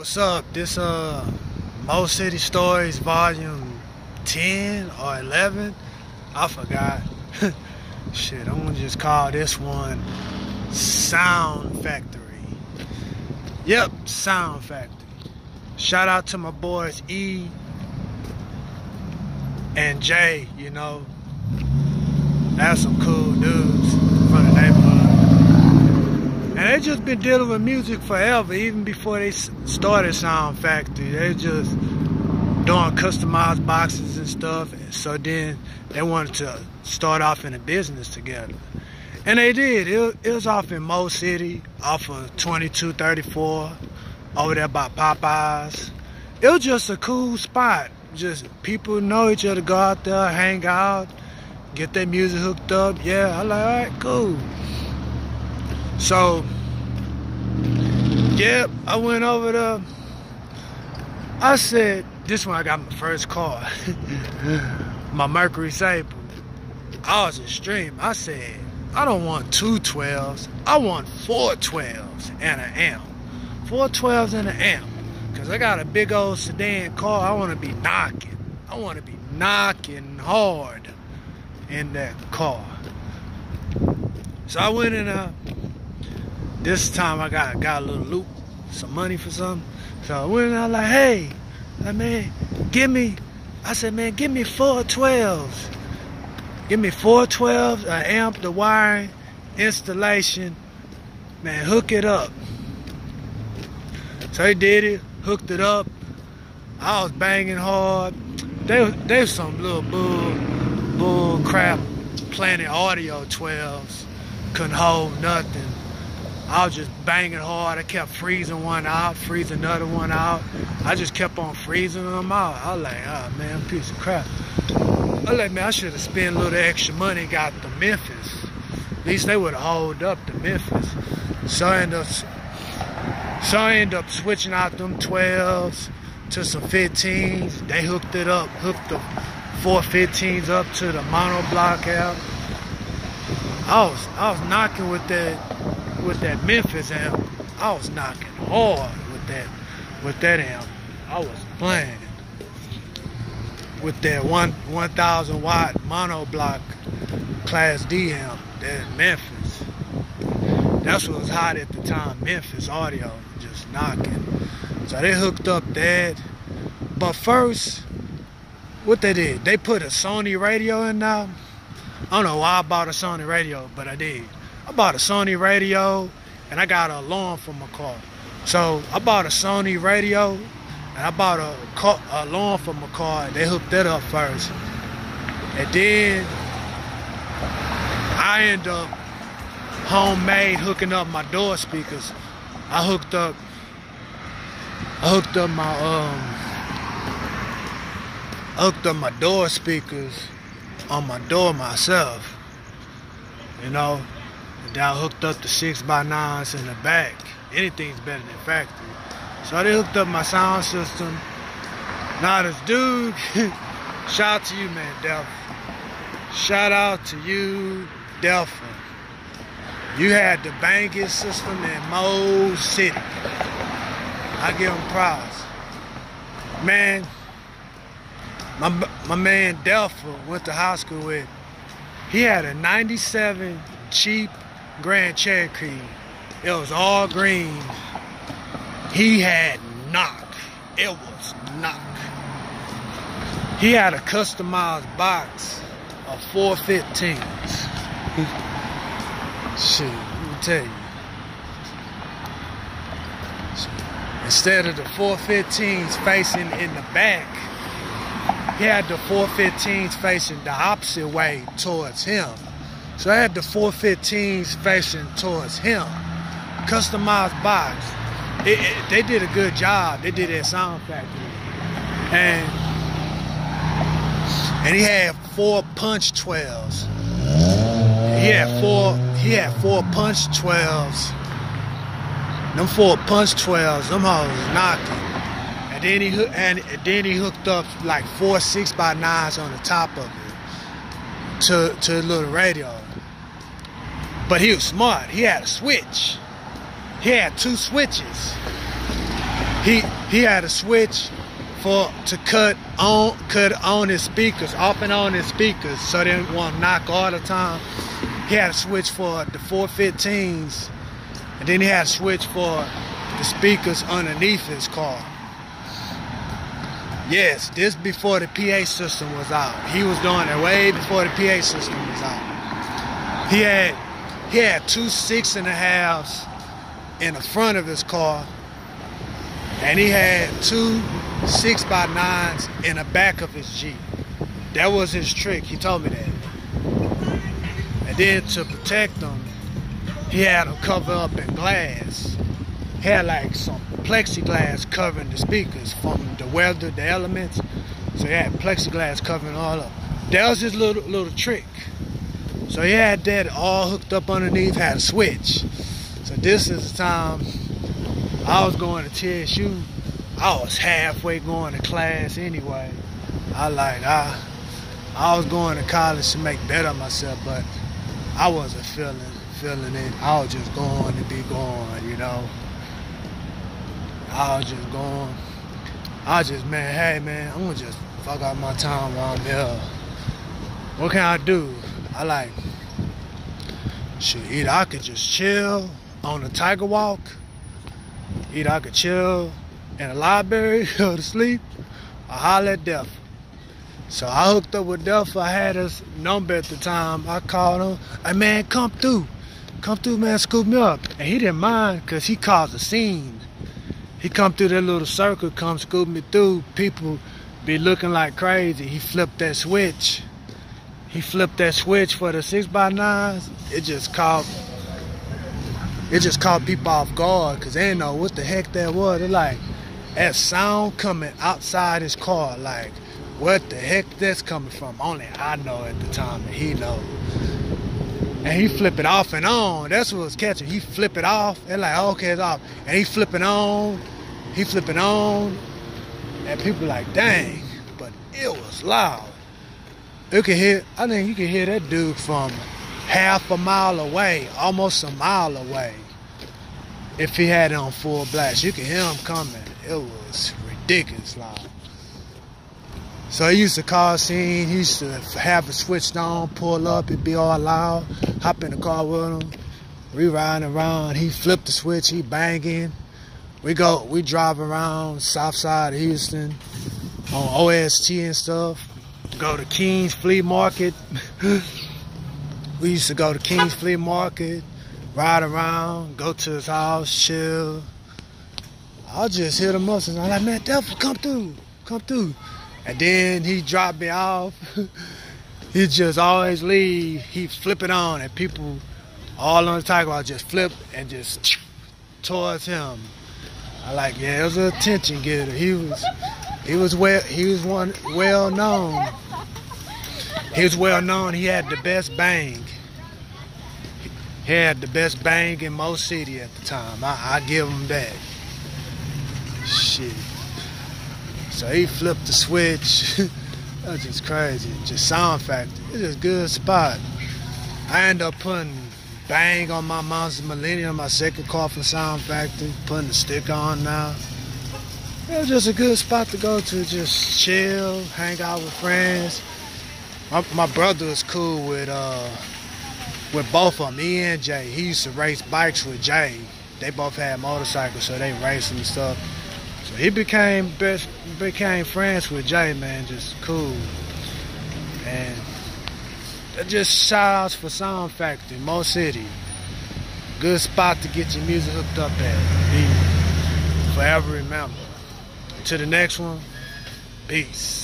What's up? This Mo City Stories volume 10 or 11. I forgot. Shit, I'm gonna just call this one Sound Factory. Yep, Sound Factory. Shout out to my boys E and J, you know. That's some cool dudes from the neighborhood. And they just been dealing with music forever, even before they started Sound Factory. They just doing customized boxes and stuff. So then they wanted to start off in a business together. And they did. It was off in Mo City, off of 2234, over there by Popeyes. It was just a cool spot. Just people know each other, go out there, hang out, get their music hooked up. Yeah, I like, all right, cool. So, yep, I went over there. I said, this when I got my first car, my Mercury Sabre. I was extreme. I said, I don't want two 12s. I want four 12s and an amp. Four 12s and an amp. Because I got a big old sedan car. I want to be knocking. I want to be knocking hard in that car. So I went in this time I got a little loop, some money for something. So I went in, I was like, hey, man, give me 4 12s. Give me 4 12s, an amp, the wiring, installation. Man, hook it up. So he did it, hooked it up. I was banging hard. They was some little bull crap Planet Audio 12s. Couldn't hold nothing. I was just banging hard. I kept freezing one out, freezing another one out. I just kept on freezing them out. I was like, oh man, piece of crap. I was like, man, I should have spent a little extra money and got the Memphis. At least they would have held up the Memphis. So I ended up switching out them 12s to some 15s. They hooked it up, hooked the 4 15s up to the monoblock amp. I was knocking with that Memphis amp. I was knocking hard with that amp. I was playing with that 1,000 watt monoblock Class D amp, that Memphis. That's what was hot at the time, Memphis audio, just knocking. So they hooked up that. But first, what they did, they put a Sony radio in now. I don't know why I bought a Sony radio, but I did. I bought a Sony radio, and I got an alarm for my car. So I bought a Sony radio, and I bought a alarm for my car, and they hooked that up first. And then I ended up hooking up my door speakers. I hooked up my door speakers on my door myself, you know. And then I hooked up the 6x9s in the back. Anything's better than factory. So they hooked up my sound system. Now this dude, shout out to you, man, Delphi. Shout out to you, Delphi. You had the bangest system in Mo City. I give him props. Man, my man Delphi went to high school with. He had a 97 cheap Grand Cherokee. It was all green. He had knock. It was knock. He had a customized box of 4 15s. Shit, let me tell you. Instead of the 4 15s facing in the back, he had the 4 15s facing the opposite way towards him. So I had the 4 15s facing towards him. Customized box. They did a good job. They did that Sound Factory. And he had 4 punch 12s. He had four punch 12s. Them 4 punch 12s, them hoes was knocking. And then he hooked up like 4 6x9s on the top of it to a little radio. But he was smart. He had a switch. He had 2 switches. he had a switch to cut on his speakers, off and on his speakers, so they didn't want to knock all the time. He had a switch for the 415s, and then he had a switch for the speakers underneath his car. Yes, this before the PA system was out. He was doing it way before the PA system was out. He had 2 6.5s in the front of his car, and he had 2 6x9s in the back of his Jeep. That was his trick. He told me that. And then to protect them, he had them covered up in glass. He had like some plexiglass covering the speakers from the weather, the elements. So he had plexiglass covering all up. That was his little trick. So he had that all hooked up underneath, had a switch. So this is the time I was going to TSU. I was halfway going to class anyway. I was going to college to make better of myself, but I wasn't feeling it. I was just going to be going, you know. I was just going. I was just, man, hey man, I'm gonna just fuck out my time while I'm here. What can I do? Shit, either I could just chill on the Tiger Walk, either I could chill in the library, go to sleep, or holler at Def. So I hooked up with Def. I had his number at the time. I called him, hey man, come through man, scoop me up. And he didn't mind because he caused a scene. He come through that little circle, come scoop me through. People be looking like crazy. He flipped that switch. He flipped that switch for the 6x9s. It just caught people off guard because they didn't know what the heck that was. They're like, that sound coming outside his car, like, what the heck that's coming from? Only I know at the time, and he know. And he flip it off and on. That's what was catching. He flip it off. They're like, okay, it's off. And he flipping on. He flipping on. And people like, dang. But it was loud. I think you could hear that dude from half a mile away, almost a mile away. If he had it on full blast, you could hear him coming. It was ridiculous loud. So he used to call scene. He used to have it switched on, pull up, it'd be all loud. Hop in the car with him. We riding around. He flipped the switch. He banging. We drive around south side of Houston on OST and stuff. Go to King's Flea Market. We used to go to King's Flea Market, ride around, go to his house, chill. I'll just hit him up and I'm like, man, Devil, come through. And then he dropped me off. He just always leave. He flip it on, and people all on the Tiger Walk just flip and just towards him. I like, yeah, it was an attention getter. He was well known. He was well known. He had the best bang. He had the best bang in Mo City at the time. I give him that. Shit. So he flipped the switch. That was just crazy. Just Sound Factory. It's just a good spot. I ended up putting bang on my Monster Millennium, my second car for Sound Factory, putting the sticker on now. It was just a good spot to go to, just chill, hang out with friends. My brother was cool with both of them, E and J. He used to race bikes with Jay. They both had motorcycles, so they racing and stuff. So he became friends with Jay, man, just cool. And just shout outs for Sound Factory, Mo City. Good spot to get your music hooked up at. Be forever remember. To the next one, peace.